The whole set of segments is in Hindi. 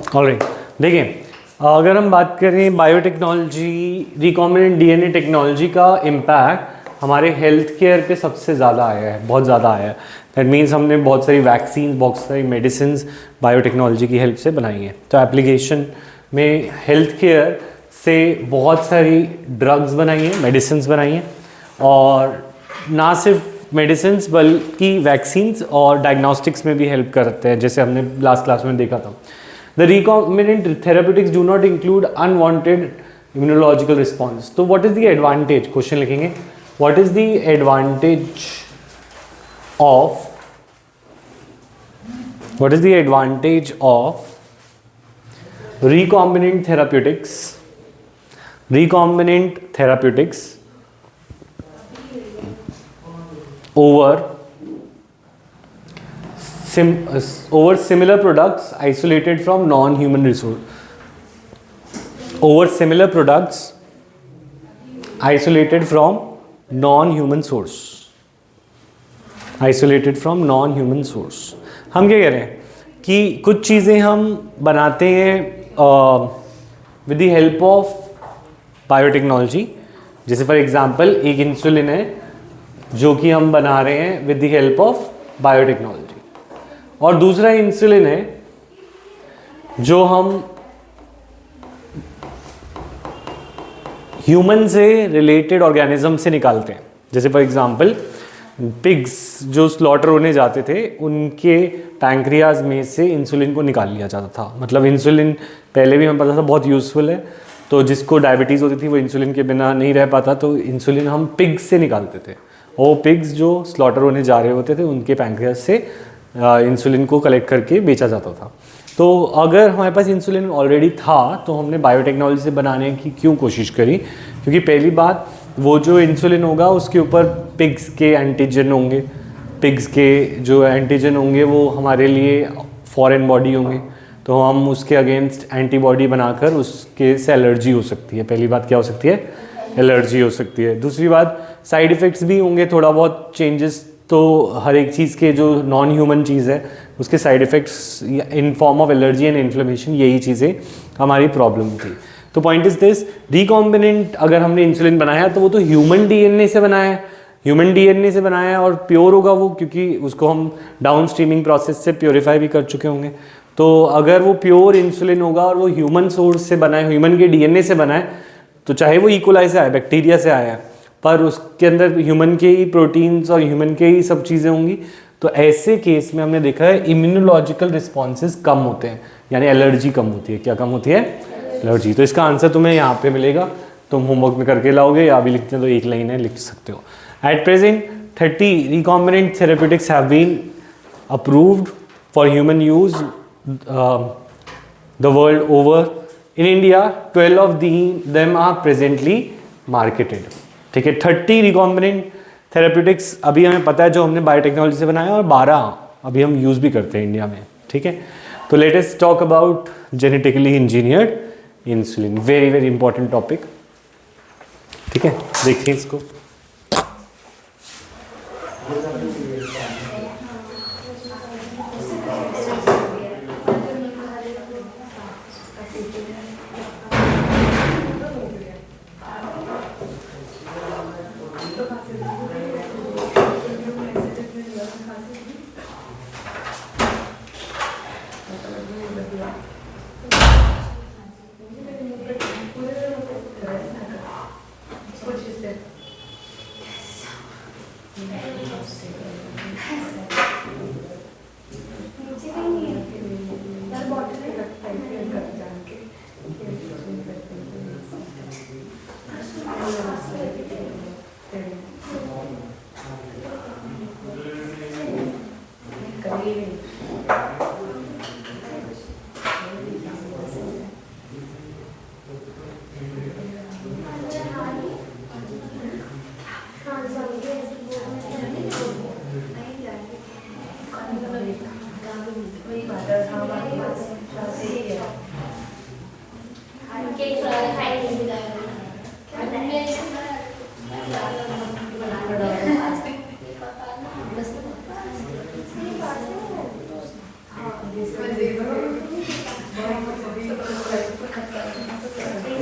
ऑलराइट, देखिए अगर हम बात करें बायोटेक्नोलॉजी, रिकॉम्बिनेंट डीएनए टेक्नोलॉजी का इम्पैक्ट हमारे हेल्थ केयर पे सबसे ज़्यादा आया है, बहुत ज़्यादा आया है। दैट मीन्स हमने बहुत सारी वैक्सीन, बहुत सारी मेडिसिन बायोटेक्नोलॉजी की हेल्प से बनाई हैं। तो एप्लीकेशन में हेल्थ केयर से बहुत सारी ड्रग्स बनाई हैं, मेडिसिन बनाई हैं, और ना सिर्फ मेडिसिन बल्कि वैक्सीन्स और डायग्नोस्टिक्स में भी हेल्प करते हैं, जैसे हमने लास्ट क्लास में देखा था। The recombinant therapeutics do not include unwanted immunological response. तो what is the advantage, question लिखेंगे, what is the advantage of recombinant therapeutics over similar products isolated from non-human source। हम क्या कह रहे हैं कि कुछ चीज़ें हम बनाते हैं with the help of biotechnology. जैसे फॉर एग्जांपल एक इंसुलिन है जो कि हम बना रहे हैं with the help of biotechnology, और दूसरा इंसुलिन है जो हम ह्यूमन से रिलेटेड ऑर्गेनिज्म से निकालते हैं। जैसे फॉर एग्जांपल पिग्स जो स्लॉटर होने जाते थे, उनके पैंक्रियाज में से इंसुलिन को निकाल लिया जाता था। मतलब इंसुलिन पहले भी हमें पता था बहुत यूज़फुल है, तो जिसको डायबिटीज़ होती थी वो इंसुलिन के बिना नहीं रह पाता, तो इंसुलिन हम पिग्स से निकालते थे। वो पिग्स जो स्लॉटर होने जा रहे होते थे उनके पैंक्रियाज से इंसुलिन को कलेक्ट करके बेचा जाता था। तो अगर हमारे पास इंसुलिन ऑलरेडी था तो हमने बायोटेक्नोलॉजी से बनाने की क्यों कोशिश करी? क्योंकि पहली बात, वो जो इंसुलिन होगा उसके ऊपर पिग्स के एंटीजन होंगे, पिग्स के जो एंटीजन होंगे वो हमारे लिए फॉरेन बॉडी होंगे, तो हम उसके अगेंस्ट एंटीबॉडी बनाकर उसके से एलर्जी हो सकती है। पहली बात क्या हो सकती है? एलर्जी हो सकती है। दूसरी बात, साइड इफ़ेक्ट्स भी होंगे, थोड़ा बहुत चेंजेस। तो हर एक चीज़ के जो नॉन ह्यूमन चीज़ है उसके side effects in form of allergy and inflammation, यही चीज़ें हमारी प्रॉब्लम थी। तो पॉइंट इज दिस, रिकॉम्बिनेंट अगर हमने इंसुलिन बनाया तो वो तो ह्यूमन डीएनए से बनाया है, और प्योर होगा वो, क्योंकि उसको हम डाउन स्ट्रीमिंग प्रोसेस से प्योरीफाई भी कर चुके होंगे। तो अगर वो प्योर इंसुलिन होगा और वो ह्यूमन सोर्स से बना है, ह्यूमन के डीएनए से बना है, तो चाहे वो इकोलाई से आया, बैक्टीरिया से आया है, पर उसके अंदर ह्यूमन के ही प्रोटीन्स और ह्यूमन के ही सब चीज़ें होंगी। तो ऐसे केस में हमने देखा है इम्यूनोलॉजिकल रिस्पॉन्सेज कम होते हैं, यानी एलर्जी कम होती है। क्या कम होती है? एलर्जी। तो इसका आंसर तुम्हें यहाँ पे मिलेगा, तुम होमवर्क में करके लाओगे, या भी लिखते हैं तो एक लाइन है, लिख सकते हो। At present 30 recombinant therapeutics have been approved for human use the world over. In India 12 of them are presently marketed. ठीक है, 30 रिकॉम्बिनेंट थेरेप्यूटिक्स अभी हमें पता है जो हमने बायोटेक्नोलॉजी से बनाया, और 12 अभी हम यूज़ भी करते हैं इंडिया में। ठीक है, तो let us talk about genetically engineered insulin, very very important topic. ठीक है, देखिए इसको।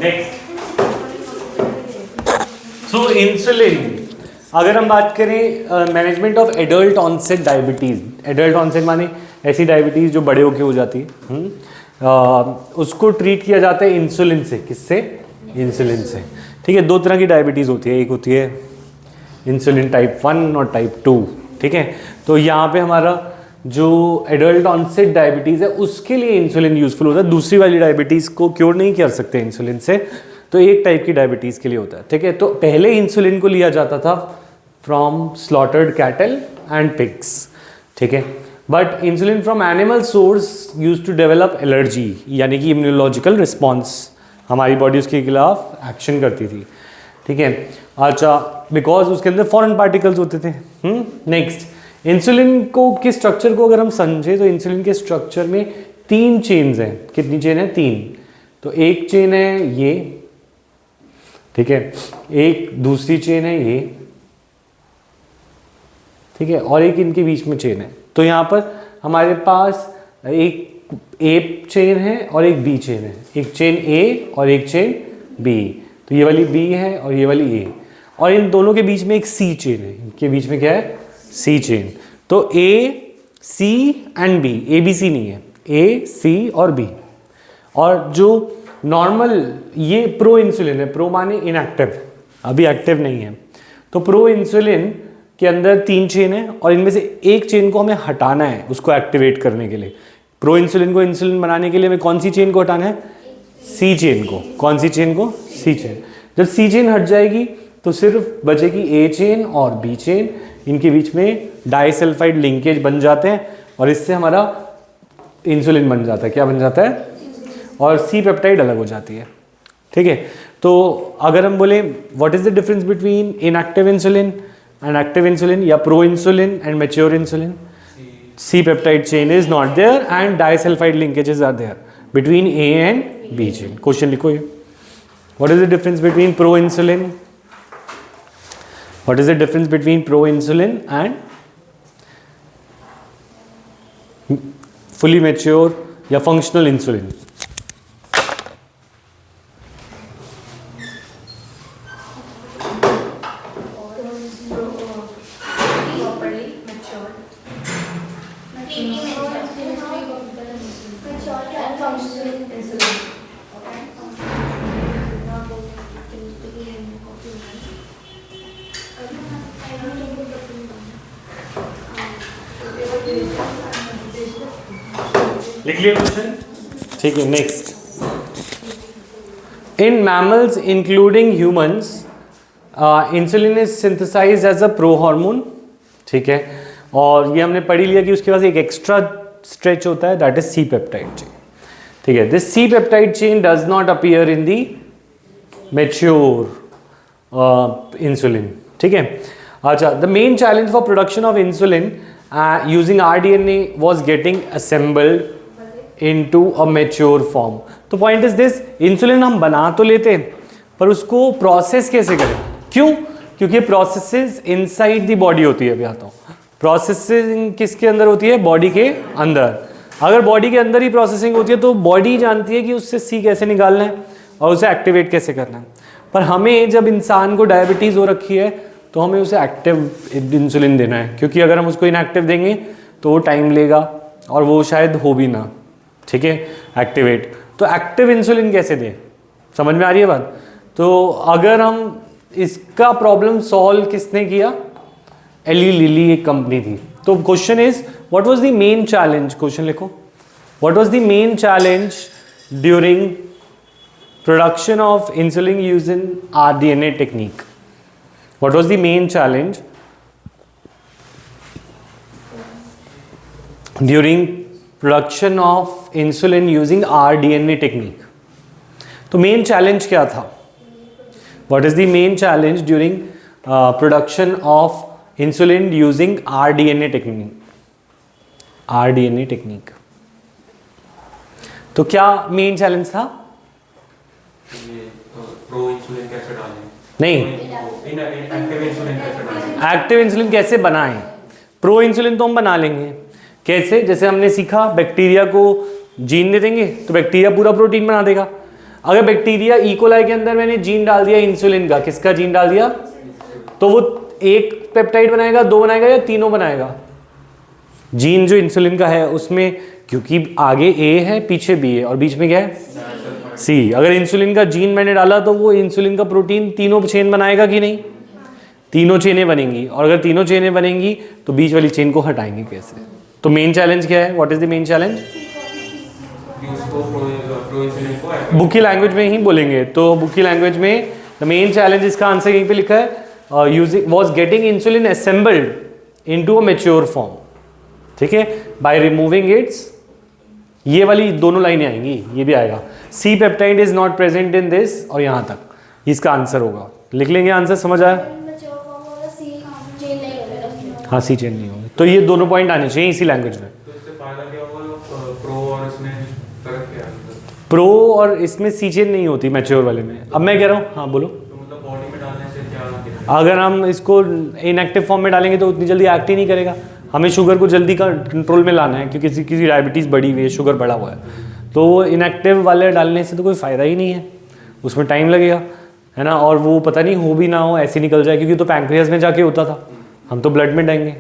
नेक्स्ट, सो इंसुलिन, अगर हम बात करें management of adult onset diabetes, adult onset माने ऐसी डायबिटीज़ जो बड़े होके हो जाती है, उसको ट्रीट किया जाता है इंसुलिन से। किससे? इंसुलिन से। ठीक है, दो तरह की डायबिटीज़ होती है, एक होती है इंसुलिन टाइप 1 और टाइप 2। ठीक है, तो यहाँ पे हमारा जो एडल्ट ऑनसेट डायबिटीज़ है उसके लिए इंसुलिन यूजफुल होता है, दूसरी वाली डायबिटीज़ को क्योर नहीं कर सकते इंसुलिन से, तो एक टाइप की डायबिटीज़ के लिए होता है। ठीक है, तो पहले इंसुलिन को लिया जाता था from slaughtered cattle and pigs. ठीक है, but insulin from animal source use to develop allergy, यानी कि इम्यूनोलॉजिकल रिस्पॉन्स, हमारी बॉडी उसके खिलाफ एक्शन करती थी। ठीक है, अच्छा, बिकॉज उसके अंदर फॉरेन पार्टिकल्स होते थे। नेक्स्ट, इंसुलिन को के स्ट्रक्चर को अगर हम समझे तो इंसुलिन के स्ट्रक्चर में 3 चेन्स हैं। कितनी चेन है? 3। तो एक चेन है ये, ठीक है, एक दूसरी चेन है ये, ठीक है, और एक इनके बीच में चेन है। तो यहाँ पर हमारे पास एक ए चेन है और एक बी चेन है, एक चेन ए और एक चेन बी। तो ये वाली बी है और ये वाली ए, और इन दोनों के बीच में एक सी चेन है। इनके बीच में क्या है? C chain. तो A C and B, A B C नहीं है, ए सी और बी। और जो नॉर्मल ये प्रो इंसुलिन है, प्रो माने इनएक्टिव, अभी एक्टिव नहीं है। तो प्रो इंसुलिन के अंदर 3 चेन है और इनमें से एक चेन को हमें हटाना है उसको एक्टिवेट करने के लिए। प्रो इंसुलिन को इंसुलिन बनाने के लिए हमें कौन सी चेन को हटाना है? सी चेन को। कौन सी चेन को? सी चेन। जब सी चेन हट जाएगी तो सिर्फ बचेगी ए चेन और बी चेन, इनके बीच में डाइसल्फाइड लिंकेज बन जाते हैं और इससे हमारा इंसुलिन बन जाता है। क्या बन जाता है? और सी पेप्टाइड अलग हो जाती है। ठीक है, तो अगर हम बोले what is the difference between inactive insulin and active insulin या proinsulin and mature insulin? C peptide chain is not there and disulphide linkages are there between A and B chain. Question लिखो ये, what is the difference between proinsulin, what is the difference between pro-insulin and fully mature या functional insulin? लिख लिया क्वेश्चन? ठीक है, next, in mammals including humans insulin is synthesized as a pro hormone. ठीक है, और ये हमने पढ़ी लिया कि उसके पास एक एक्स्ट्रा स्ट्रेच होता है, that is C peptide chain. ठीक है, this C peptide chain does not appear in the mature insulin. ठीक है, अच्छा, the main challenge for production of insulin using RDNA was getting assembled into a mature form. तो पॉइंट इज दिस, इंसुलिन हम बना तो लेते हैं पर उसको प्रोसेस कैसे करें? क्यों? क्योंकि प्रोसेसेस इनसाइड द बॉडी होती है। आता हूँ, प्रोसेसिंग किसके अंदर होती है? बॉडी के अंदर। अगर बॉडी के अंदर ही प्रोसेसिंग होती है तो बॉडी जानती है कि उससे सी कैसे निकालना है और उसे एक्टिवेट कैसे करना है। पर हमें जब इंसान को डायबिटीज़ हो रखी है तो हमें उसे एक्टिव इंसुलिन देना है, क्योंकि अगर हम उसको इनएक्टिव देंगे तो वो टाइम लेगा और वो शायद हो भी ना। ठीक है, एक्टिवेट। तो एक्टिव इंसुलिन कैसे दें? समझ में आ रही है बात? तो अगर हम इसका प्रॉब्लम सॉल्व किसने किया? एली लिली एक कंपनी थी। तो question is what was the main challenge? Question लिखो, what was the main challenge during production of insulin using RDNA technique? What was the main challenge during production of insulin using RDNA technique? तो main challenge क्या था? What is the main challenge during production of insulin using RDNA technique? RDNA technique. तो क्या main challenge था? प्रो इंसुलिन कैसे डालें? नहीं, एक्टिव इंसुलिन कैसे बनाएं? प्रो इंसुलिन तो हम बना लेंगे। कैसे? जैसे हमने सीखा बैक्टीरिया को जीन दे देंगे तो बैक्टीरिया पूरा प्रोटीन बना देगा। अगर बैक्टीरिया इकोलाई के अंदर मैंने जीन डाल दिया इंसुलिन का, किसका जीन डाल दिया, तो वो एक पेप्टाइड बनाएगा, दो बनाएगा या तीनों बनाएगा? जीन जो इंसुलिन का है उसमें, क्योंकि आगे ए है पीछे बी है और बीच में क्या है सी, अगर इंसुलिन का जीन मैंने डाला तो वो इंसुलिन का प्रोटीन तीनों चेन बनाएगा कि नहीं? तीनों चेनें बनेंगी, और अगर तीनों चेनें बनेंगी तो बीच वाली चेन को हटाएंगे कैसे? तो मेन चैलेंज क्या है? What is the main challenge? Book की लैंग्वेज में ही बोलेंगे तो बुक की लैंग्वेज में द मेन चैलेंज, इसका आंसर यहीं पे लिखा है, using was getting insulin assembled into a mature form, ठीक है, बाय रिमूविंग इट्स, ये वाली दोनों लाइनें आएंगी, ये भी आएगा, C peptide is not present in this, और यहां तक इसका आंसर होगा। लिख लेंगे आंसर, समझ आया? हाँ सी चेन नहीं होगी, तो ये दोनों पॉइंट आने चाहिए इसी लैंग्वेज में। तो इससे फायदा क्या होगा? प्रो और इसमें फर्क क्या है? प्रो और इसमें सी चेन नहीं होती मैच्योर वाले में। अब मैं कह रहा हूँ, हाँ बोलो। तो मतलब बॉडी में डालने से क्या? अगर हम इसको इनएक्टिव फॉर्म में डालेंगे तो उतनी जल्दी एक्ट ही नहीं करेगा। हमें शुगर को जल्दी का कंट्रोल में लाना है, क्योंकि किसी डायबिटीज़ बढ़ी हुई है, शुगर बढ़ा हुआ है, तो इनएक्टिव वाले डालने से तो कोई फ़ायदा ही नहीं है, उसमें टाइम लगेगा, है ना, और वो पता नहीं हो भी ना हो, ऐसे निकल जाए, क्योंकि तो पैंक्रियाज में जाके होता था, हम तो ब्लड में डालेंगे,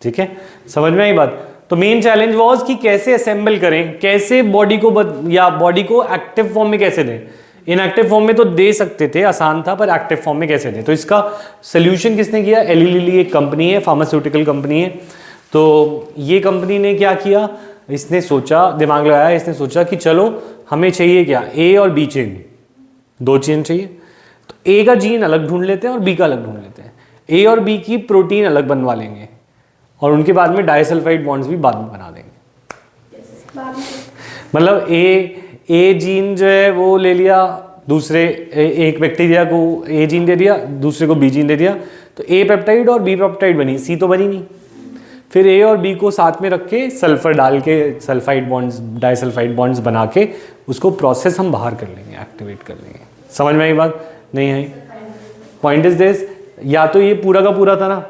ठीक है, समझ में आई बात? तो मेन चैलेंज वॉज कि कैसे असेंबल करें, कैसे बॉडी को या बॉडी को एक्टिव फॉर्म में कैसे दें। इनएक्टिव फॉर्म में तो दे सकते थे, आसान था, पर एक्टिव फॉर्म में कैसे दें? तो इसका सोल्यूशन किसने किया? एली लिली एक कंपनी है, फार्मास्यूटिकल कंपनी है, तो ये कंपनी ने क्या किया, इसने सोचा, दिमाग लगाया, इसने सोचा कि चलो हमें चाहिए क्या, ए और बी चेन, दो चेन चाहिए, तो ए का जीन अलग ढूंढ लेते हैं और बी का अलग ढूंढ लेते हैं, ए और बी की प्रोटीन अलग बनवा लेंगे, और उनके बाद में डाइसल्फाइड बॉन्ड्स भी बाद में बना देंगे। मतलब ए जीन जो है वो ले लिया, दूसरे एक बैक्टीरिया को ए जीन दे दिया, दूसरे को बी जीन दे दिया, तो ए पेप्टाइड और बी पेप्टाइड बनी, सी तो बनी नहीं। फिर ए और बी को साथ में रख के सल्फर डाल के सल्फाइड बॉन्ड्स, डाइसल्फाइड बॉन्ड्स बना के उसको प्रोसेस हम बाहर कर लेंगे, एक्टिवेट कर लेंगे। समझ में आई बात? नहीं आई? पॉइंट इज दिस, या तो ये पूरा का पूरा था ना,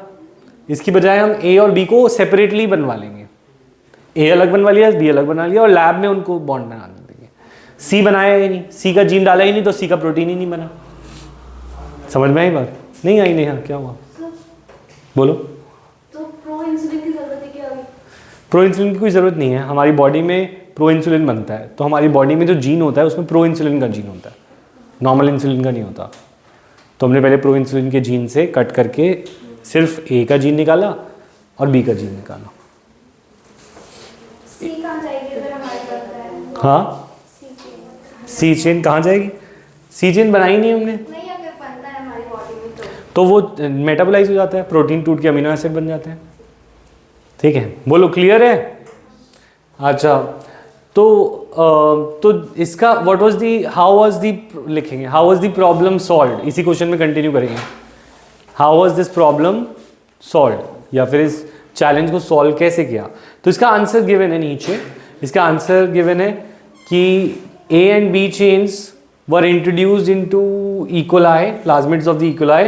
इसकी बजाय हम ए और बी को सेपरेटली बनवा लेंगे, ए अलग बनवा लिया, बी अलग बना लिया, और लैब में उनको बॉन्ड बना देंगे। सी बनाया ही नहीं, सी का जीन डाला ही नहीं, तो सी का प्रोटीन ही नहीं बना। समझ में आई बात? नहीं आई? नहीं, हाँ क्या हुआ बोलो? तो प्रो इंसुलिन की जरूरत है क्या अभी? प्रो इंसुलिन की कोई ज़रूरत नहीं है, हमारी बॉडी में प्रो इंसुलिन बनता है, तो हमारी बॉडी में जो जीन होता है उसमें प्रो इंसुलिन का जीन होता है, नॉर्मल इंसुलिन का नहीं होता। तो हमने पहले प्रो इंसुलिन के जीन से कट करके सिर्फ ए का जीन निकाला और बी का जीन निकाला। सी कहाँ जाएगी अगर हमारे पास है? हाँ, सी सी चेन कहाँ जाएगी? सी चेन बनाई नहीं हमने, नहीं, अगर बनता है हमारी बॉडी में तो वो मेटाबोलाइज हो जाता है, प्रोटीन टूट के अमीनो एसिड बन जाते हैं। ठीक है, बोलो क्लियर है? अच्छा, तो इसका what was the, how was the, लिखेंगे how was the problem solved, इसी क्वेश्चन में कंटिन्यू करेंगे। How was this problem solved, या फिर इस चैलेंज को सॉल्व कैसे किया? तो इसका आंसर गिवन है नीचे, इसका आंसर गिवन है कि A and B chains were introduced into E. coli, plasmids of the E. coli,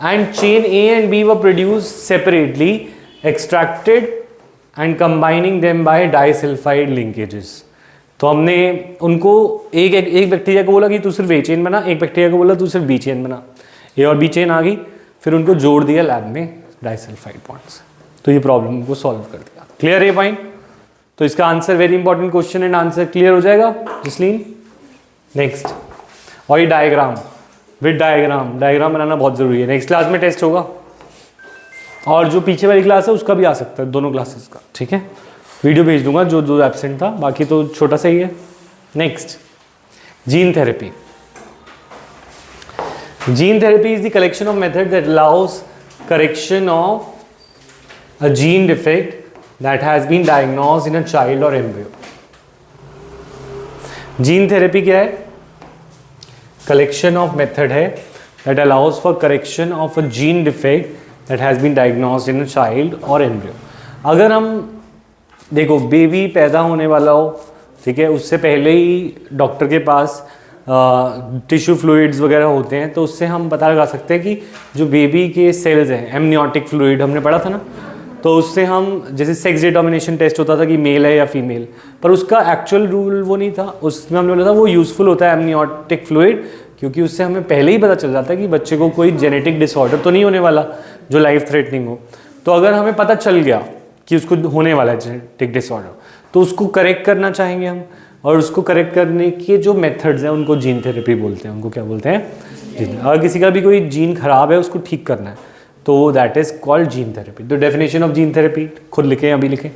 and chain A and B were produced separately, extracted and combining them by disulfide linkages. तो हमने उनको एक बैक्टीरिया को बोला कि तू सिर्फ ए चेन बना, एक बैक्टीरिया को बोला तू सिर्फ बी चेन बना, ए और बी चेन आ गई, फिर उनको जोड़ दिया लैब में डाइसल्फाइड बॉन्ड्स, तो ये प्रॉब्लम को सॉल्व कर दिया। क्लियर है पॉइंट? तो इसका answer very important question and answer clear हो जाएगा जसलीन। नेक्स्ट, और ये डायग्राम विद डायग्राम बनाना बहुत ज़रूरी है, नेक्स्ट क्लास में टेस्ट होगा, और जो पीछे वाली क्लास है उसका भी आ सकता है, दोनों क्लासेस का, ठीक है। वीडियो भेज दूंगा जो जो एब्सेंट था, बाकी तो छोटा सा ही है। Next, gene therapy. Gene therapy is the collection of method that allows correction of a gene defect that has been diagnosed in a child और एम्ब्रियो। जीन थेरेपी क्या है? कलेक्शन ऑफ मेथड है that allows for correction of a gene defect that has been diagnosed in a child और एम्ब्रियो। अगर हम देखो बेबी पैदा होने वाला हो, ठीक है, उससे पहले ही डॉक्टर के पास टिश्यू फ्लूइड्स वगैरह होते हैं, तो उससे हम पता लगा सकते हैं कि जो बेबी के सेल्स हैं, एमनियोटिक फ्लूइड हमने पढ़ा था ना, तो उससे हम जैसे सेक्स डिटर्मिनेशन टेस्ट होता था कि मेल है या फीमेल, पर उसका एक्चुअल रूल वो नहीं था। उसमें हमने बोला था वो यूज़फुल होता है एमनियोटिक फ्लूइड, क्योंकि उससे हमें पहले ही पता चल जाता है कि बच्चे को कोई जेनेटिक डिसऑर्डर तो नहीं होने वाला जो लाइफ थ्रेटनिंग हो। तो अगर हमें पता चल गया कि उसको होने वाला है जेनेटिक डिसऑर्डर, तो उसको करेक्ट करना चाहेंगे हम, और उसको करेक्ट करने के जो मेथड्स हैं उनको जीन थेरेपी बोलते हैं। उनको क्या बोलते हैं? जीन। अगर किसी का भी कोई जीन खराब है उसको ठीक करना है तो that is called gene therapy. तो डेफिनेशन ऑफ जीन थेरेपी खुद लिखें, अभी लिखें,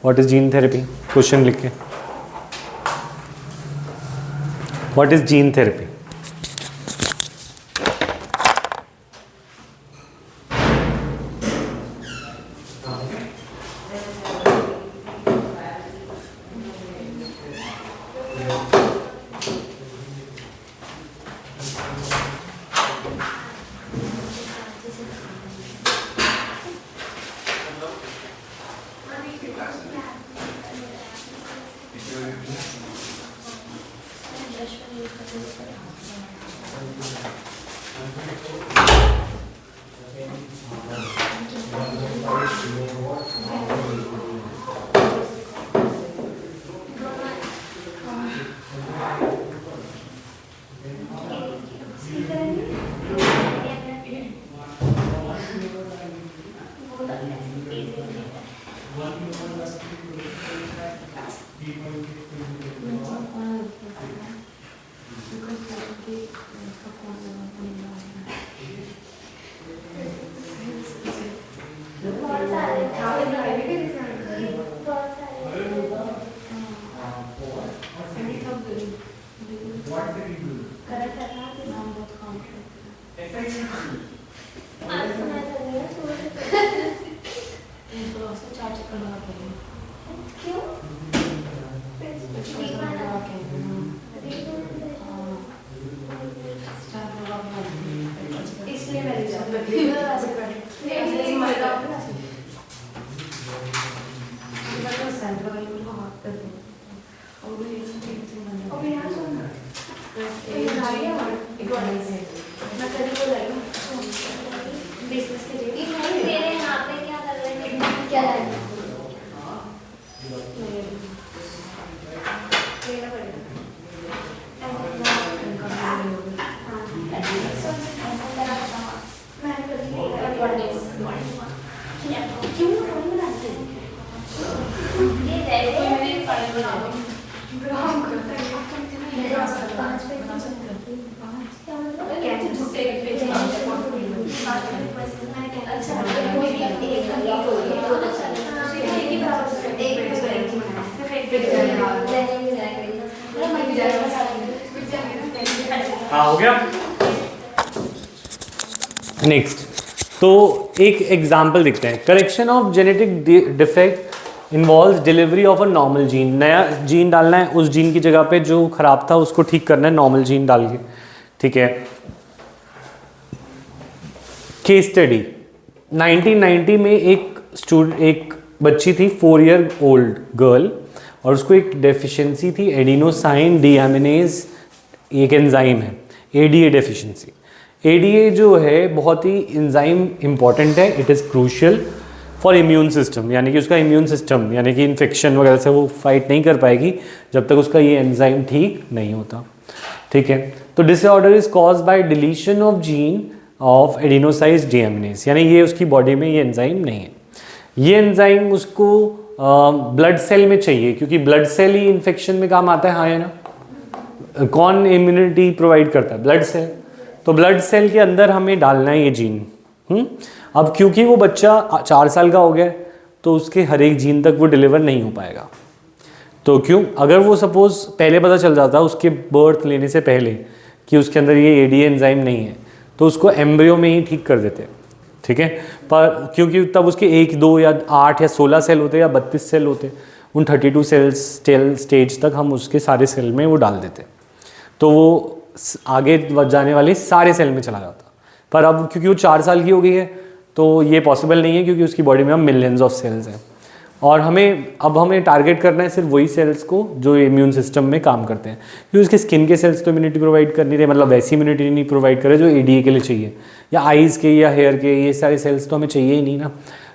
what is gene therapy, question लिखें, व्हाट इज जीन थेरेपी। हाँ हो गया। नेक्स्ट, तो एक एग्जाम्पल दिखते हैं। Correction of genetic defect involves delivery of a normal gene. नया जीन डालना है, उस जीन की जगह पे जो खराब था उसको ठीक करना है नॉर्मल जीन डाल के, ठीक है। केस स्टडी 1990 में एक बच्ची थी 4 ईयर ओल्ड गर्ल, और उसको एक डेफिशिएंसी थी एडिनोसाइन डीएमिनेज, एक एंजाइम है एडीए डेफिशिएंसी। एडीए जो है बहुत ही एंजाइम इंपॉर्टेंट है, it is crucial for immune system, यानी कि उसका इम्यून सिस्टम यानी कि इन्फेक्शन वगैरह से वो फाइट नहीं कर पाएगी जब तक उसका ये एंजाइम ठीक नहीं होता, ठीक है। तो disorder is cause by deletion of gene of adenosine deaminase, यानी ये उसकी बॉडी में ये एंजाइम नहीं है। ये एंजाइम उसको ब्लड सेल में चाहिए, क्योंकि ब्लड सेल ही इन्फेक्शन में काम आता है, हाँ या ना। कौन इम्यूनिटी प्रोवाइड करता है? Blood cell. तो ब्लड सेल के अंदर हमें डालना है ये जीन। अब क्योंकि वो बच्चा 4 साल का हो गया तो उसके हर एक जीन तक वो डिलीवर नहीं हो पाएगा। तो क्यों? अगर वो सपोज पहले पता चल जाता उसके बर्थ लेने से पहले कि उसके अंदर ये एडीए एंजाइम नहीं है, तो उसको एम्ब्रियो में ही ठीक कर देते, ठीक है। पर क्योंकि तब उसके 1, 2 या 8 या 16 सेल होते या 32 सेल होते, उन 32 सेल्स स्टेज तक हम उसके सारे सेल में वो डाल देते, तो वो आगे जाने वाले सारे सेल में चला जाता। पर अब क्योंकि वो 4 साल की हो गई है तो ये पॉसिबल नहीं है, क्योंकि उसकी बॉडी में मिलियंस ऑफ सेल्स हैं, और हमें टारगेट करना है सिर्फ वही सेल्स को जो इम्यून सिस्टम में काम करते हैं। क्योंकि उसके स्किन के सेल्स तो इम्यूनिटी प्रोवाइड कर नहीं रहे, मतलब वैसी इम्यूनिटी नहीं प्रोवाइड कर रहे जो एडीए के लिए चाहिए, या आइज़ के या हेयर के, ये सारे सेल्स तो हमें चाहिए ही नहीं ना।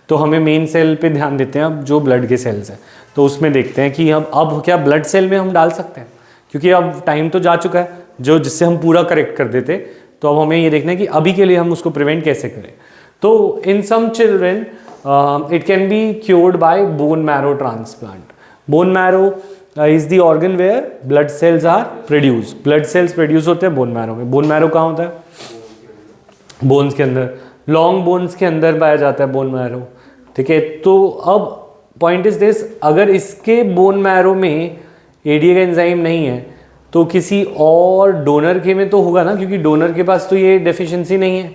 तो हमें मेन सेल पे ध्यान देते हैं अब जो ब्लड के सेल्स हैं, तो उसमें देखते हैं कि अब क्या ब्लड सेल में हम डाल सकते हैं, क्योंकि अब टाइम तो जा चुका है जो जिससे हम पूरा करेक्ट कर देते, तो अब हमें ये देखना है कि अभी के लिए हम उसको प्रिवेंट कैसे करें। तो in some children it can be cured by bone marrow transplant. Bone marrow is the organ where blood cells are produce, blood cells produce होते हैं बोन मैरो में। बोन मैरो कहाँ होता है? बोन्स के अंदर, लॉन्ग बोन्स के अंदर पाया जाता है बोन मैरो, ठीक है। तो अब पॉइंट इज दिस, अगर इसके बोन मैरो में एडीए का एंजाइम नहीं है तो किसी और डोनर के में तो होगा ना, क्योंकि डोनर के पास तो ये डेफिशिएंसी नहीं है।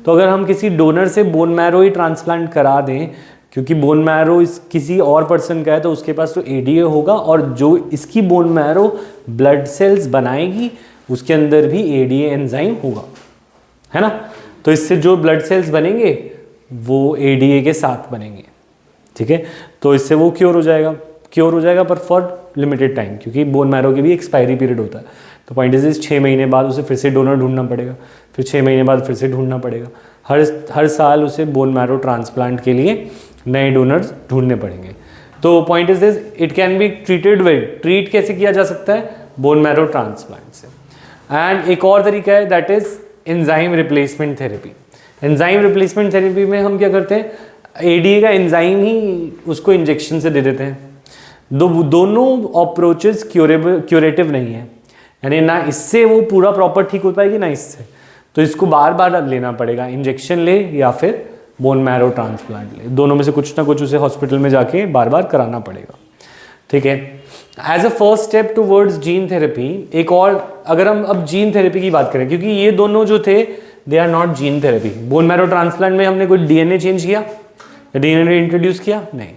तो अगर हम किसी डोनर से बोन मैरो ही ट्रांसप्लांट करा दें, क्योंकि बोन मैरो इस किसी और पर्सन का है तो उसके पास तो एडीए होगा, और जो इसकी बोन मैरो ब्लड सेल्स बनाएगी उसके अंदर भी एडीए एंजाइम होगा, है ना। तो इससे जो ब्लड सेल्स बनेंगे वो एडीए के साथ बनेंगे, ठीक है। तो इससे वो क्योर हो जाएगा पर फॉर लिमिटेड टाइम, क्योंकि बोन मैरो की भी एक्सपायरी पीरियड होता है। तो पॉइंट इज 6 महीने बाद उसे फिर से डोनर ढूंढना पड़ेगा, फिर 6 महीने बाद फिर से ढूंढना पड़ेगा, हर साल उसे बोन मैरो ट्रांसप्लांट के लिए नए डोनर्स ढूंढने पड़ेंगे। तो point is this, it can be treated with, treat कैसे किया जा सकता है? बोन मैरो ट्रांसप्लांट से। एंड एक और तरीका है, that is enzyme replacement therapy. Enzyme replacement therapy में हम क्या करते हैं, एडीए का एंजाइम ही उसको इंजेक्शन से दे देते हैं। दोनों अप्रोचेस क्यूरेटिव नहीं है, यानी ना इससे वो पूरा प्रॉपर ठीक हो पाएगी ना इससे, तो इसको बार बार लेना पड़ेगा, इंजेक्शन ले या फिर बोन मैरो ट्रांसप्लांट ले, दोनों में से कुछ ना कुछ उसे हॉस्पिटल में जाके बार बार कराना पड़ेगा, ठीक है। As a first step towards gene therapy, एक और अगर हम अब जीन थेरेपी की बात करें, क्योंकि ये दोनों जो थे they are not gene therapy. Bone marrow transplant में हमने कोई डीएनए चेंज किया, डीएनए इंट्रोड्यूस किया? नहीं।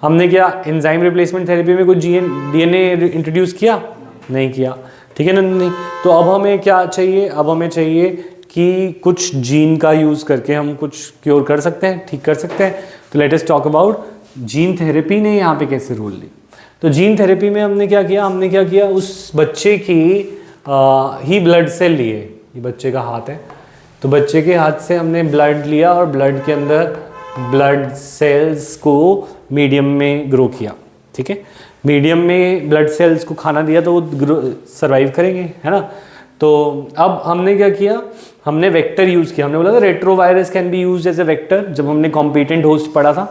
हमने क्या एंजाइम रिप्लेसमेंट थेरेपी में कोई डीएनए इंट्रोड्यूस किया? नहीं किया, ठीक है ना। नहीं, तो अब हमें क्या चाहिए? अब हमें चाहिए कि कुछ जीन का यूज़ करके हम कुछ क्योर कर सकते हैं, ठीक कर सकते हैं। तो let us talk about gene therapy ने यहाँ पे कैसे रोल ली। तो जीन थेरेपी में हमने क्या किया, उस बच्चे की ही ब्लड सेल लिए, ये बच्चे का हाथ है, तो बच्चे के हाथ से हमने ब्लड लिया और ब्लड के अंदर ब्लड सेल्स को मीडियम में ग्रो किया, ठीक है। मीडियम में ब्लड सेल्स को खाना दिया तो वो सर्वाइव करेंगे, है ना। तो अब हमने क्या किया, हमने वेक्टर यूज़ किया। हमने बोला था retrovirus can be use as a vector, जब हमने कॉम्पिटेंट होस्ट पढ़ा था।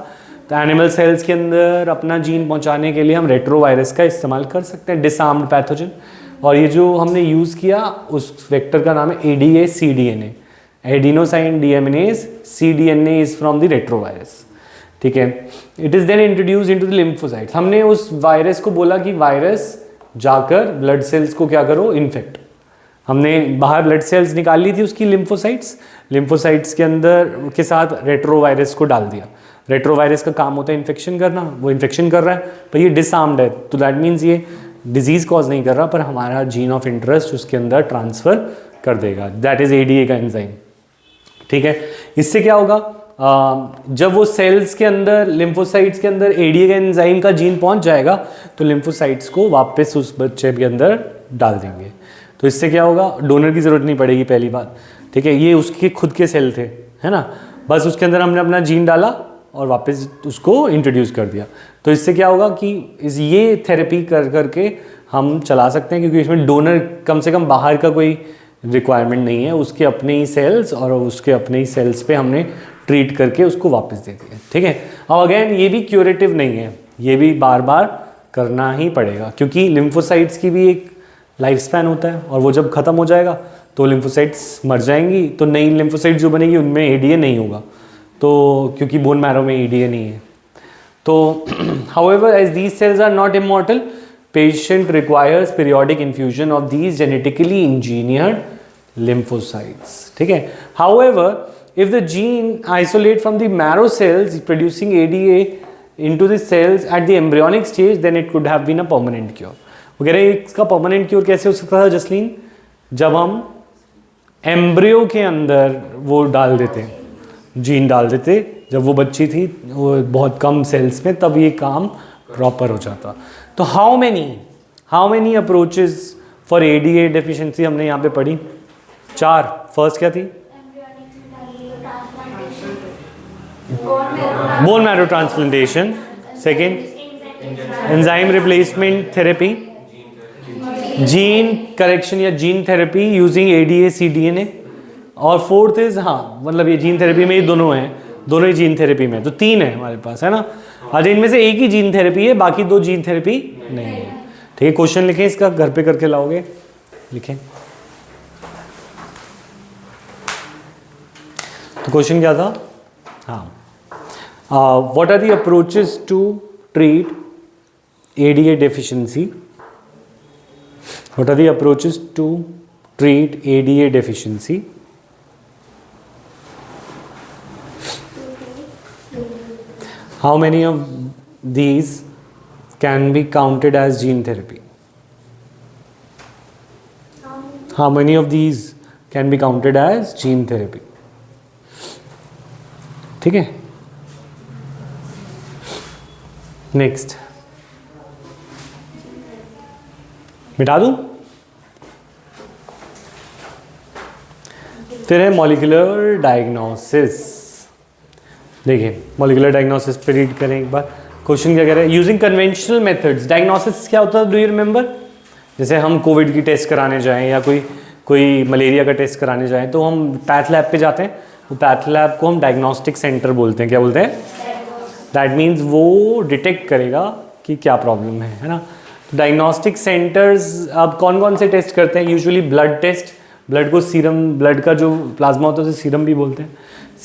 तो एनिमल सेल्स के अंदर अपना जीन पहुंचाने के लिए हम रेट्रोवायरस का इस्तेमाल कर सकते हैं, डिसआर्म्ड पैथोजन। और ये जो हमने यूज़ किया उस वेक्टर का नाम है ADA-cDNA, adenosine deaminase, cDNA is from the retrovirus, ठीक है। It is then introduce into the lymphocytes. हमने उस वायरस को बोला कि वायरस जाकर ब्लड सेल्स को क्या करो, इन्फेक्ट। हमने बाहर ब्लड सेल्स निकाल ली थी उसकी लिम्फोसाइट्स के अंदर के साथ रेट्रोवायरस को डाल दिया। रेट्रोवायरस का काम होता है इन्फेक्शन करना, वो इन्फेक्शन कर रहा है पर ये डिसआर्म्ड है, तो दैट मीन्स ये डिजीज़ कॉज नहीं कर रहा पर हमारा जीन ऑफ इंटरेस्ट उसके अंदर ट्रांसफ़र कर देगा, दैट इज़ ADA का एंजाइम, ठीक है। इससे क्या होगा, जब वो सेल्स के अंदर लिम्फोसाइट्स के अंदर ADA का एंजाइम का जीन पहुंच जाएगा तो लिम्फोसाइट्स को वापस उस बच्चे के अंदर डाल देंगे। तो इससे क्या होगा, डोनर की ज़रूरत नहीं पड़ेगी पहली बात, ठीक है। ये उसके खुद के सेल थे, है ना, बस उसके अंदर हमने अपना जीन डाला और वापस उसको इंट्रोड्यूस कर दिया। तो इससे क्या होगा कि ये थेरेपी कर करके हम चला सकते हैं, क्योंकि इसमें डोनर कम से कम बाहर का कोई रिक्वायरमेंट नहीं है, उसके अपने ही सेल्स और उसके अपने ही सेल्स पे हमने ट्रीट करके उसको वापस दे दिया, ठीक है। अब अगेन ये भी क्यूरेटिव नहीं है, ये भी बार बार करना ही पड़ेगा, क्योंकि लिम्फोसाइट्स की भी एक लाइफ स्पैन होता है और वो जब ख़त्म हो जाएगा तो लिम्फोसाइट्स मर जाएंगी, तो नई लिम्फोसाइट जो बनेगी उनमें ADA नहीं होगा, तो क्योंकि बोन मैरो में ADA नहीं है। तो however as these cells are not immortal, patient requires periodic infusion of these genetically engineered lymphocytes, ठीक है। However, if the gene isolate from the marrow cells producing ADA into the cells at the embryonic stage, then it could have been a permanent cure. वो कह रहे हैं इसका परमानेंट क्योर कैसे हो सकता था जसलीन, जब हम एम्ब्रियो के अंदर वो डाल देते, जीन डाल देते, जब वो बच्ची थी वो बहुत कम सेल्स में, तब ये काम प्रॉपर हो जाता। तो how many approaches for ADA deficiency हमने यहाँ पे पढ़ी, 4। फर्स्ट क्या थी, bone marrow transplantation, second enzyme replacement therapy, gene correction या gene therapy using ADA cDNA, और फोर्थ इज, हाँ मतलब ये जीन थेरेपी में ये दोनों हैं, दोनों ही जीन थेरेपी में, तो 3 है हमारे पास, है ना। आज इनमें से एक ही जीन थेरेपी है, बाकी 2 जीन थेरेपी नहीं है। ठीक है, क्वेश्चन लिखें इसका, घर पे करके लाओगे, लिखें। तो क्वेश्चन क्या था? हाँ, what are the approaches to treat ADA deficiency? What are the approaches to treat ADA deficiency? How many of these can be counted as gene therapy? How many of these can be counted as gene therapy? ठीक है, नेक्स्ट मिटा दूं। फिर है मॉलिक्यूलर डायग्नोसिस। देखिए मॉलिक्यूलर डायग्नोसिस पे रीड करें एक बार। क्वेश्चन क्या कह रहे हैं? Using conventional methods. डायग्नोसिस क्या होता है, डू यू रिमेंबर? जैसे हम कोविड की टेस्ट कराने जाएं या कोई मलेरिया का टेस्ट कराने जाएं तो हम पैथ लैब पे जाते हैं। वो पैथ लैब को हम डायग्नोस्टिक सेंटर बोलते हैं। क्या बोलते हैं? दैट मीन्स वो डिटेक्ट करेगा कि क्या प्रॉब्लम है ना। डायग्नोस्टिक सेंटर्स अब कौन कौन से टेस्ट करते हैं? यूजुअली ब्लड टेस्ट, ब्लड को सीरम, ब्लड का जो प्लाज्मा होता है उसे सीरम भी बोलते हैं।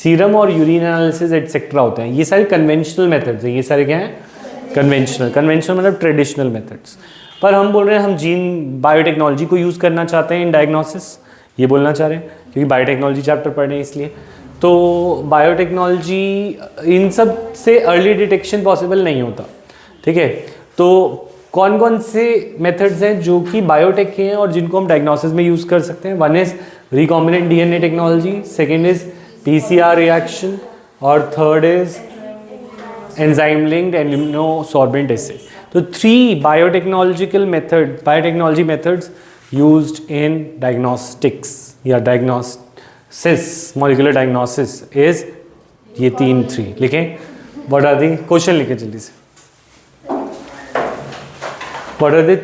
सीरम और यूरिन एनालिसिस एटसेट्रा होते हैं। ये सारे कन्वेंशनल मेथड्स हैं। ये सारे क्या हैं? कन्वेंशनल। कन्वेंशनल मतलब ट्रेडिशनल मेथड्स। पर हम बोल रहे हैं हम जीन बायोटेक्नोलॉजी को यूज़ करना चाहते हैं इन डायग्नोसिस, ये बोलना चाह रहे हैं क्योंकि बायोटेक्नोलॉजी चैप्टर पढ़ रहे हैं इसलिए। तो बायोटेक्नोलॉजी इन सब से अर्ली डिटेक्शन पॉसिबल नहीं होता। ठीक है, तो कौन कौन से मेथड्स हैं जो कि बायोटेक के हैं और जिनको हम डायग्नोसिस में यूज़ कर सकते हैं? One is recombinant DNA technology, second is PCR reaction और third is enzyme linked immunosorbent assay. तो 3 biotechnology methods used in diagnostics या डायग्नोसिस, मॉलिक्यूलर डायग्नोसिस इज ये 3 लिखें। व्हाट आर दी, क्वेश्चन लिखें जल्दी से। What are the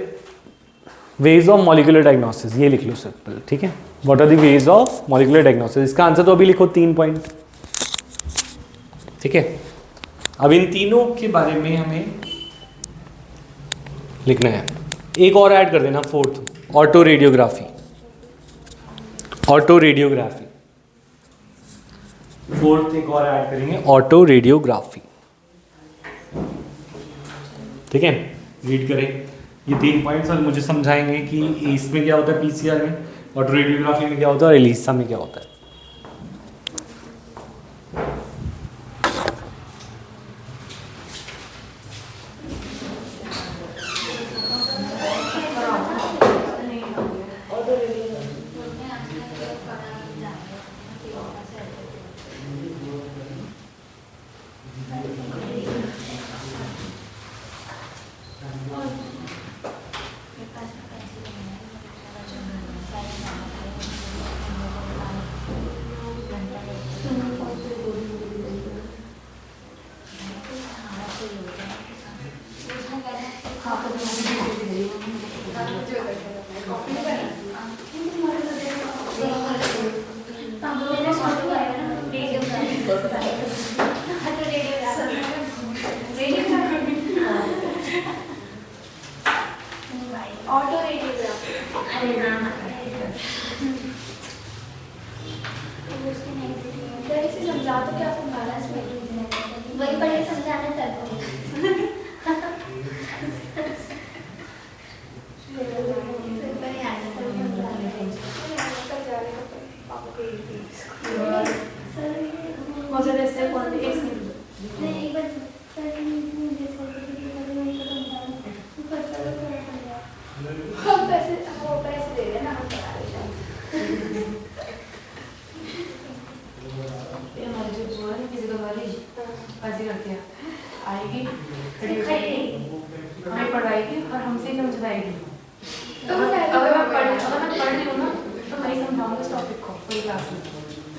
ways of molecular diagnosis, ये लिख लो सिंपल। ठीक है, what are the ways of molecular diagnosis, इसका आंसर तो अभी लिखो 3 पॉइंट। ठीक है, अब इन तीनों के बारे में हमें लिखना है। एक और ऐड कर देना, fourth, auto radiography. Auto radiography fourth एक और ऐड करेंगे, ऑटो रेडियोग्राफी। ठीक है, रीड करें ये 3 पॉइंट्स और मुझे समझाएंगे कि इसमें क्या होता है, PCR में, ऑटो रेडियोग्राफी में क्या होता है और एलिसा में क्या होता है।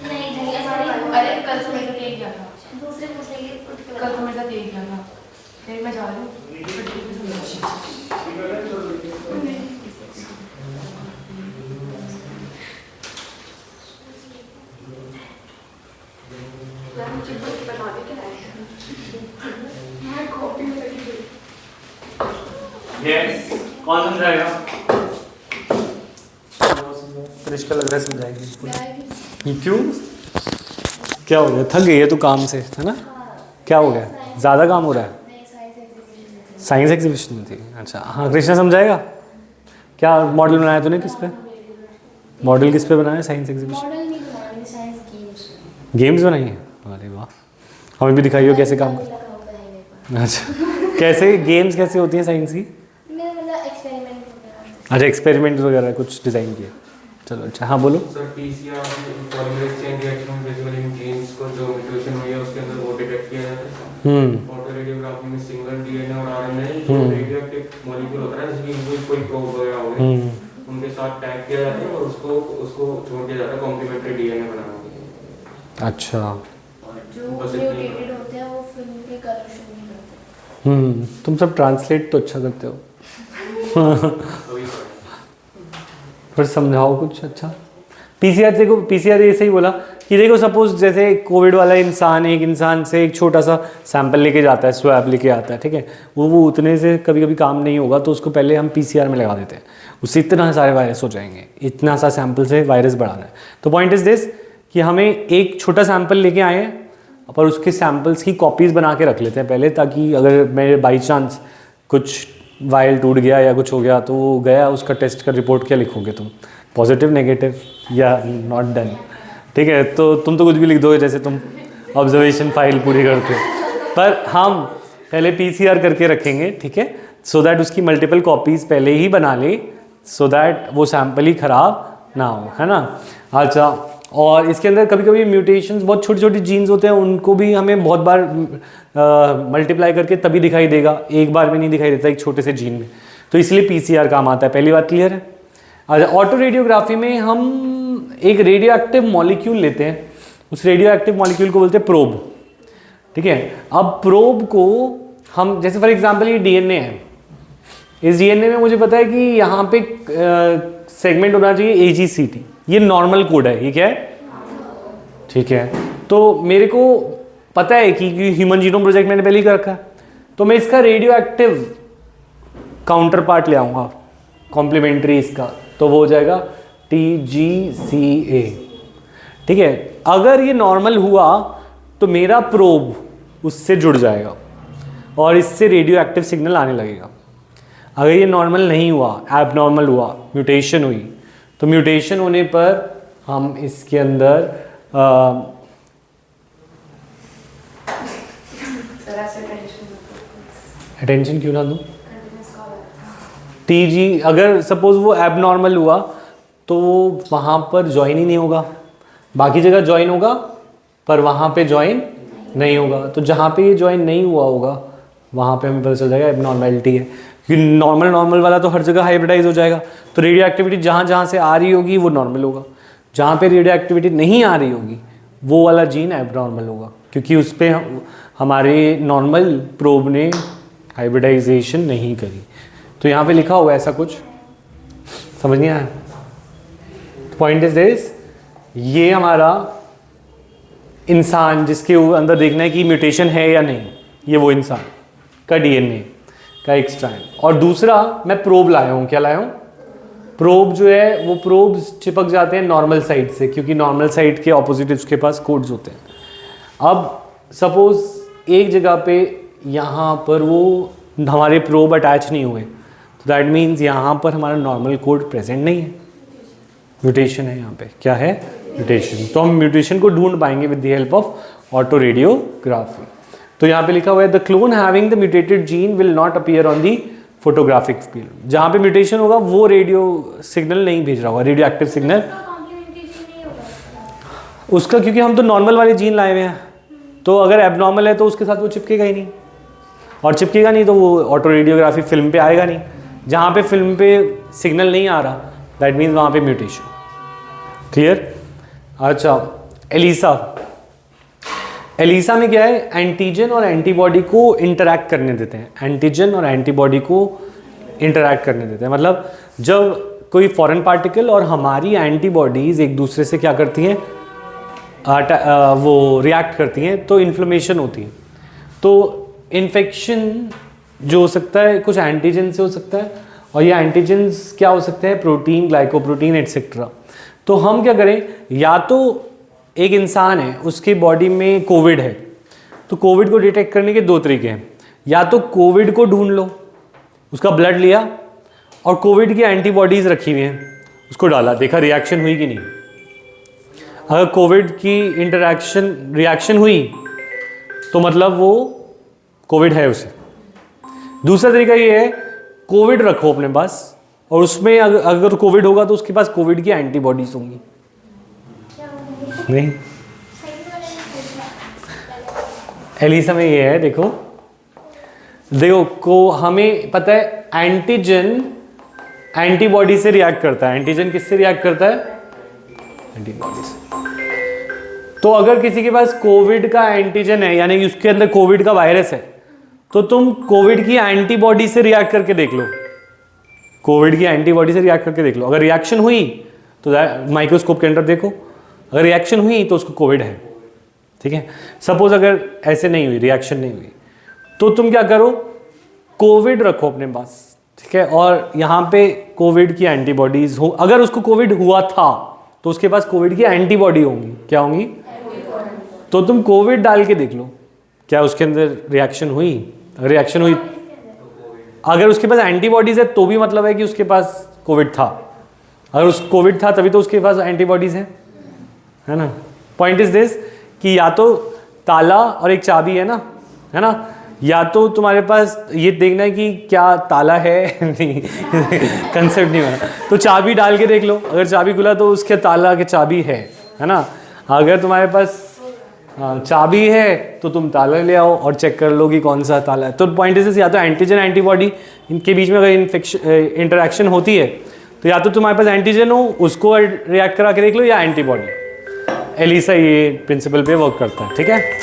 नहीं, अरे कल से मैं तो यही किया था। दूसरे पूछने की उठ के कल तो मेरे साथ यही किया था, फिर मैं जा रही हूँ। मुझे बुक बनाने के लायक मैं कॉपी में लगी हुई। यस, कौन समझाएगा? त्रिशका लग रहा है समझाएगी। क्यों? क्या हो गया? थक गई है तू काम से, है ना? क्या हो गया? ज़्यादा काम हो रहा है? साइंस एग्जीबिशन में थी। अच्छा, हाँ, कृष्णा समझाएगा। क्या मॉडल बनाया तूने? किस पे मॉडल किस पे बनाया? साइंस एग्जीबिशन मॉडल नहीं बनानी, साइंस गेम्स गेम्स बनाई है? अरे वाह, हमें भी दिखाइए कैसे काम। अच्छा, कैसे गेम्स कैसे होती हैं साइंस की? मेरा मतलब एक्सपेरिमेंट वगैरह। अच्छा, एक्सपेरिमेंट वगैरह कुछ डिज़ाइन किए। चलो अच्छा, हाँ बोलो। Sir PCR polymerase chain reaction basically इन जीन्स को जो म्यूटेशन हुई है उसके अंदर वो डिटेक्ट किया जाता है। फोटो रेडियोग्राफी में सिंगल डीएनए और आरएनए जो रेडियोएक्टिव मॉलिक्यूल होता है जिसकी कोई प्रोब वगैरह हो गए उनके साथ टैग किया जाता है और उसको छोड़ दिया जाता है कॉम्प्लीमेंट्री डीएनए बनाने के लिए। अच्छा, और जो म्यूटेटेड होते हैं वो फिल्म के करेक्शन नहीं करते। तुम सब ट्रांसलेट तो अच्छा करते हो। फिर समझाओ कुछ अच्छा। पीसीआर देखो, पीसीआर ऐसे ही बोला कि देखो सपोज जैसे कोविड वाला इंसान एक इंसान से एक छोटा सा सैंपल लेके जाता है, स्वैब लेके आता है, ठीक है, वो उतने से कभी कभी काम नहीं होगा तो उसको पहले हम पीसीआर में लगा देते हैं, उससे इतना सारे वायरस हो जाएंगे, इतना सा सैंपल से वायरस बढ़ाना है। तो पॉइंट इज दिस कि हमें एक छोटा सैंपल लेके आए हैं पर उसके सैंपल्स की कॉपीज़ बना के रख लेते हैं पहले, ताकि अगर मेरे बाई चांस कुछ वायल टूट गया या कुछ हो गया तो वो गया, उसका टेस्ट का रिपोर्ट क्या लिखोगे तुम? पॉजिटिव, नेगेटिव या नॉट डन, ठीक है? तो तुम तो कुछ भी लिख दोगे जैसे तुम ऑब्जर्वेशन फाइल पूरी करते हो, पर हम पहले पीसीआर करके रखेंगे, ठीक है, सो दैट उसकी मल्टीपल कॉपीज़ पहले ही बना ले, सो दैट वो सैंपल ही ख़राब ना हो, है ना? अच्छा, और इसके अंदर कभी कभी म्यूटेशंस, बहुत छोटी छोटी जीन्स होते हैं, उनको भी हमें बहुत बार मल्टीप्लाई करके तभी दिखाई देगा, एक बार में नहीं दिखाई देता एक छोटे से जीन में, तो इसलिए पीसीआर काम आता है। पहली बात क्लियर है? अच्छा, ऑटो रेडियोग्राफी में हम एक रेडियो एक्टिव मॉलिक्यूल लेते हैं, उस रेडियो एक्टिव मॉलिक्यूल को बोलते हैं प्रोब, ठीक है? अब प्रोब को हम, जैसे फॉर एग्जांपल ये डीएनए है, इस डीएनए में मुझे पता है कि यहाँ पे सेगमेंट होना चाहिए AGCT, ये नॉर्मल कोड है, ये क्या है? ठीक है, तो मेरे को पता है कि ह्यूमन जीनोम प्रोजेक्ट मैंने पहले ही कर रखा है, तो मैं इसका रेडियो एक्टिव काउंटर पार्ट ले आऊँगा कॉम्प्लीमेंट्री इसका, तो वो हो जाएगा TGCA, ठीक है? अगर ये नॉर्मल हुआ तो मेरा प्रोब उससे जुड़ जाएगा और इससे रेडियो एक्टिव सिग्नल आने लगेगा। अगर ये नॉर्मल नहीं हुआ, एबनॉर्मल हुआ, म्यूटेशन हुई, तो म्यूटेशन होने पर हम इसके अंदर अटेंशन क्यों ना दूं? TG, अगर सपोज वो एबनॉर्मल हुआ तो वहाँ पर ज्वाइन ही नहीं होगा, बाकी जगह ज्वाइन होगा पर वहाँ पे ज्वाइन नहीं होगा, तो जहाँ पे ये ज्वाइन नहीं हुआ होगा वहाँ पे हमें पता चल जाएगा एबनॉर्मेलिटी है, क्योंकि नॉर्मल वाला तो हर जगह हाइब्रिडाइज हो जाएगा, तो रेडियो एक्टिविटी जहाँ जहाँ से आ रही होगी वो नॉर्मल होगा, जहाँ पे रेडियो एक्टिविटी नहीं आ रही होगी वो वाला जीन एबनॉर्मल होगा, क्योंकि उस पर हमारे नॉर्मल प्रोब ने हाइब्रिडाइजेशन नहीं करी। तो यहाँ पे लिखा हुआ ऐसा कुछ, समझ नहीं आया? पॉइंट इज दिस, ये हमारा इंसान जिसके अंदर देखना है कि म्यूटेशन है या नहीं, ये वो इंसान का डीएनए का एक स्ट्रैंड, और दूसरा मैं प्रोब लाया हूँ। क्या लाया हूँ? प्रोब जो है वो प्रोब्स चिपक जाते हैं नॉर्मल साइड से, क्योंकि नॉर्मल साइड के ऑपोजिट उसके पास कोड्स होते हैं। अब सपोज एक जगह पे यहाँ पर वो हमारे प्रोब अटैच नहीं हुए, तो दैट मीन्स यहाँ पर हमारा नॉर्मल कोड प्रेजेंट नहीं है, म्यूटेशन है यहाँ पे। क्या है? म्यूटेशन। तो हम म्यूटेशन को ढूंढ पाएंगे with the help of auto radiography. तो यहाँ पे लिखा हुआ है the clone having the mutated gene will not appear on the photographic field. जहाँ पे म्यूटेशन होगा वो रेडियो सिग्नल नहीं भेज रहा होगा, रेडियो एक्टिव सिग्नल उसका, क्योंकि हम तो नॉर्मल वाले जीन लाए हुए हैं, तो अगर एबनॉर्मल है तो उसके साथ वो चिपकेगा ही नहीं, और चिपकेगा नहीं तो वो ऑटो रेडियोग्राफी फिल्म पे आएगा नहीं। जहाँ पे फिल्म पे सिग्नल नहीं आ रहा दैट मीन्स वहाँ पे म्यूटेशन। क्लियर? अच्छा, एलिसा एलिसा में क्या है, एंटीजन और एंटीबॉडी को इंटरैक्ट करने देते हैं, एंटीजन और एंटीबॉडी को इंटरैक्ट करने देते हैं। मतलब जब कोई फॉरेन पार्टिकल और हमारी एंटीबॉडीज़ एक दूसरे से क्या करती हैं, वो रिएक्ट करती हैं, तो इन्फ्लेमेशन होती है। तो इन्फेक्शन जो हो सकता है कुछ एंटीजन से हो सकता है, और ये एंटीजन्स क्या हो सकते हैं, प्रोटीन, ग्लाइकोप्रोटीन एटसेट्रा। तो हम क्या करें, या तो एक इंसान है उसकी बॉडी में कोविड है, तो कोविड को डिटेक्ट करने के 2 तरीके हैं। या तो कोविड को ढूंढ लो, उसका ब्लड लिया और कोविड की एंटीबॉडीज़ रखी हुई हैं, उसको डाला, देखा रिएक्शन हुई कि नहीं। अगर कोविड की रिएक्शन हुई तो मतलब वो कोविड है उसे। दूसरा तरीका ये है, कोविड रखो अपने पास और उसमें अगर कोविड होगा तो उसके पास कोविड की एंटीबॉडीज होंगी। नहीं, एलिसा में ये है, देखो को हमें पता है एंटीजन एंटीबॉडी से रिएक्ट करता है। एंटीजन किससे रिएक्ट करता है, एंटीबॉडी से। तो अगर किसी के पास कोविड का एंटीजन है, यानी कि उसके अंदर कोविड का वायरस है, तो तुम कोविड की एंटीबॉडी से रिएक्ट करके देख लो, कोविड की एंटीबॉडी से रिएक्ट करके देख लो। अगर रिएक्शन हुई तो माइक्रोस्कोप के अंदर देखो, अगर रिएक्शन हुई तो उसको कोविड है, ठीक है। सपोज अगर ऐसे नहीं हुई, रिएक्शन नहीं हुई, तो तुम क्या करो, कोविड रखो अपने पास, ठीक है, और यहाँ पे कोविड की एंटीबॉडीज हो। अगर उसको कोविड हुआ था तो उसके पास कोविड की एंटीबॉडी होंगी, क्या होंगी, तो तुम कोविड डाल के देख लो क्या उसके अंदर रिएक्शन हुई। अगर रिएक्शन हुई, अगर उसके पास एंटीबॉडीज है तो भी मतलब है कि उसके पास कोविड था। अगर उस कोविड था तभी तो उसके पास एंटीबॉडीज है ना। पॉइंट इज दिस कि या तो ताला और एक चाबी है ना, या तो तुम्हारे पास ये देखना है कि क्या ताला है नहीं कंसेप्ट नहीं बना, तो चाबी डाल के देख लो, अगर चाबी खुला तो उसके ताला के चाबी है ना। अगर तुम्हारे पास चाबी है तो तुम ताला ले आओ और चेक कर लो कि कौन सा ताला है। तो पॉइंट इज या तो एंटीजन एंटीबॉडी इनके बीच में अगर इंटरेक्शन होती है तो या तो तुम्हारे पास एंटीजन हो, उसको रिएक्ट करा के देख लो, या एंटीबॉडी। एलिसा ये प्रिंसिपल पे वर्क करता है, ठीक है।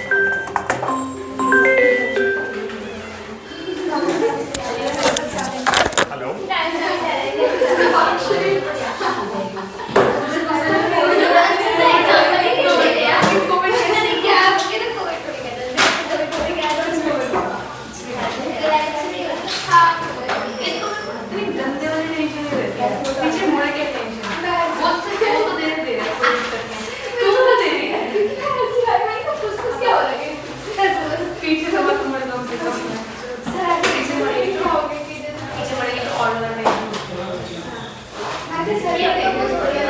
सर